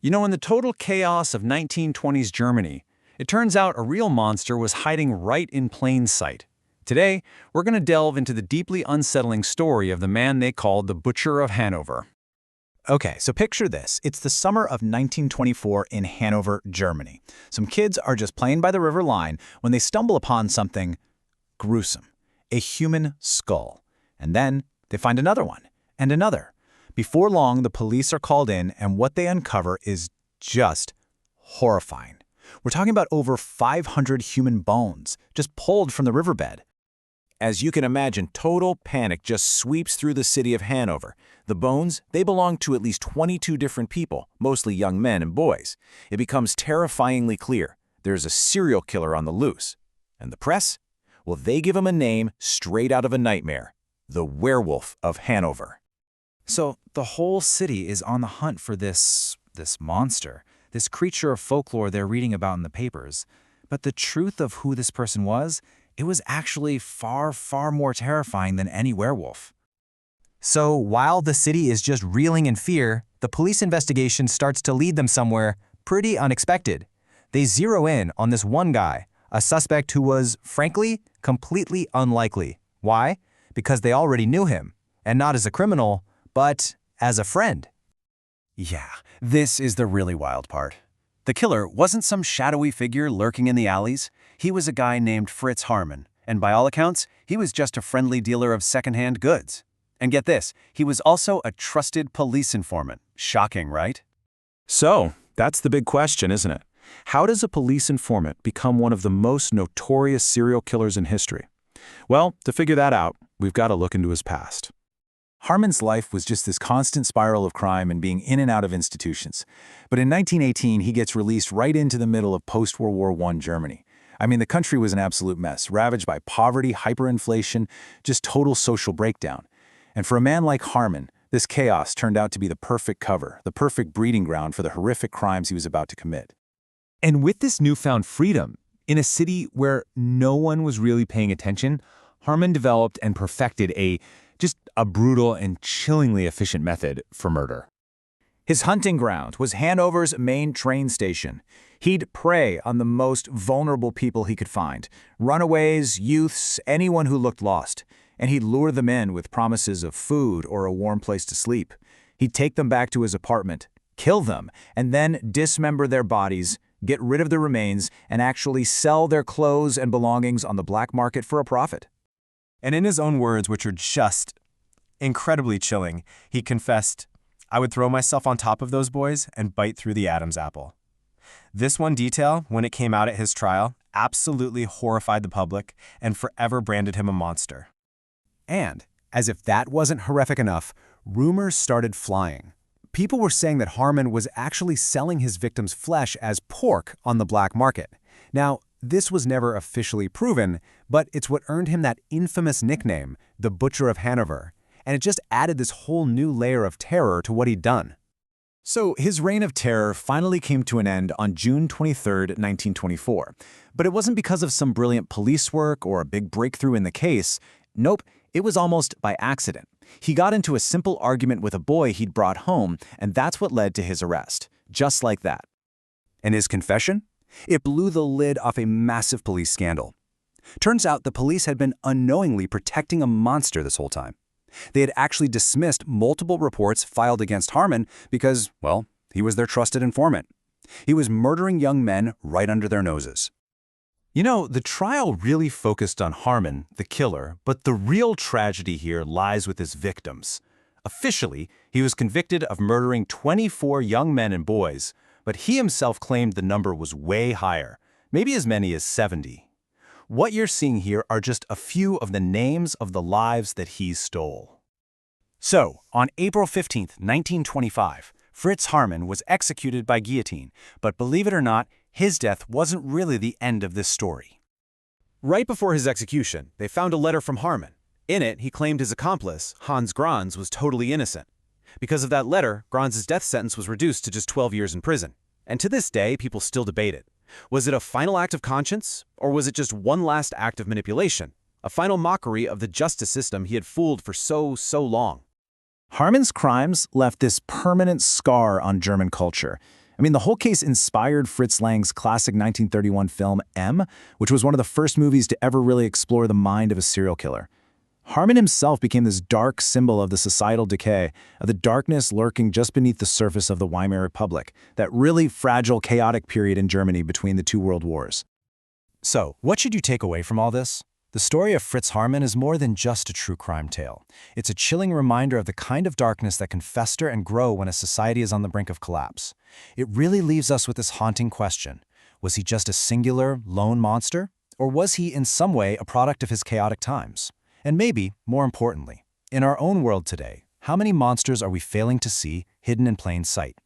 In the total chaos of 1920s Germany, it turns out a real monster was hiding right in plain sight. Today, we're going to delve into the deeply unsettling story of the man they called the Butcher of Hanover. Okay, so picture this. It's the summer of 1924 in Hanover, Germany. Some kids are just playing by the river line when they stumble upon something gruesome, a human skull. And then they find another one, and another. Before long, the police are called in, and what they uncover is just horrifying. We're talking about over 500 human bones, just pulled from the riverbed. As you can imagine, total panic just sweeps through the city of Hanover. The bones, they belong to at least 22 different people, mostly young men and boys. It becomes terrifyingly clear there's a serial killer on the loose. And the press? Well, they give him a name straight out of a nightmare: the Werewolf of Hannover. So the whole city is on the hunt for this monster, this creature of folklore they're reading about in the papers. But the truth of who this person was, it was actually far, far more terrifying than any werewolf. So while the city is just reeling in fear, the police investigation starts to lead them somewhere pretty unexpected. They zero in on this one guy, a suspect who was, frankly, completely unlikely. Why? Because they already knew him, and not as a criminal, but as a friend. Yeah, this is the really wild part. The killer wasn't some shadowy figure lurking in the alleys. He was a guy named Fritz Haarmann, and by all accounts, he was just a friendly dealer of secondhand goods. And get this, he was also a trusted police informant. Shocking, right? So, that's the big question, isn't it? How does a police informant become one of the most notorious serial killers in history? Well, to figure that out, we've got to look into his past. Haarmann's life was just this constant spiral of crime and being in and out of institutions. But in 1918, he gets released right into the middle of post-World War I Germany. I mean, the country was an absolute mess, ravaged by poverty, hyperinflation, just total social breakdown. And for a man like Haarmann, this chaos turned out to be the perfect cover, the perfect breeding ground for the horrific crimes he was about to commit. And with this newfound freedom, in a city where no one was really paying attention, Haarmann developed and perfected just a brutal and chillingly efficient method for murder. His hunting ground was Hanover's main train station. He'd prey on the most vulnerable people he could find: runaways, youths, anyone who looked lost. And he'd lure them in with promises of food or a warm place to sleep. He'd take them back to his apartment, kill them, and then dismember their bodies, get rid of the remains, and actually sell their clothes and belongings on the black market for a profit. And in his own words, which are just incredibly chilling, he confessed, "I would throw myself on top of those boys and bite through the Adam's apple." This one detail, when it came out at his trial, absolutely horrified the public and forever branded him a monster. And, as if that wasn't horrific enough, rumors started flying. People were saying that Haarmann was actually selling his victims' flesh as pork on the black market. Now, this was never officially proven, but it's what earned him that infamous nickname, the Butcher of Hanover, and it just added this whole new layer of terror to what he'd done. So his reign of terror finally came to an end on June 23, 1924. But it wasn't because of some brilliant police work or a big breakthrough in the case. Nope, it was almost by accident. He got into a simple argument with a boy he'd brought home, and that's what led to his arrest. Just like that. And his confession? It blew the lid off a massive police scandal. Turns out the police had been unknowingly protecting a monster this whole time. They had actually dismissed multiple reports filed against Haarmann because, well, he was their trusted informant. He was murdering young men right under their noses. The trial really focused on Haarmann, the killer, but the real tragedy here lies with his victims. Officially, he was convicted of murdering 24 young men and boys, but he himself claimed the number was way higher, maybe as many as 70. What you're seeing here are just a few of the names of the lives that he stole. So, on April 15, 1925, Fritz Haarmann was executed by guillotine, but believe it or not, his death wasn't really the end of this story. Right before his execution, they found a letter from Haarmann. In it, he claimed his accomplice, Hans Granz, was totally innocent. Because of that letter, Granz's death sentence was reduced to just 12 years in prison. And to this day, people still debate it. Was it a final act of conscience, or was it just one last act of manipulation? A final mockery of the justice system he had fooled for so long. Haarmann's crimes left this permanent scar on German culture. I mean, the whole case inspired Fritz Lang's classic 1931 film M, which was one of the first movies to ever really explore the mind of a serial killer. Haarmann himself became this dark symbol of the societal decay, of the darkness lurking just beneath the surface of the Weimar Republic, that really fragile, chaotic period in Germany between the two world wars. So, what should you take away from all this? The story of Fritz Haarmann is more than just a true crime tale. It's a chilling reminder of the kind of darkness that can fester and grow when a society is on the brink of collapse. It really leaves us with this haunting question. Was he just a singular, lone monster? Or was he, in some way, a product of his chaotic times? And maybe, more importantly, in our own world today, how many monsters are we failing to see hidden in plain sight?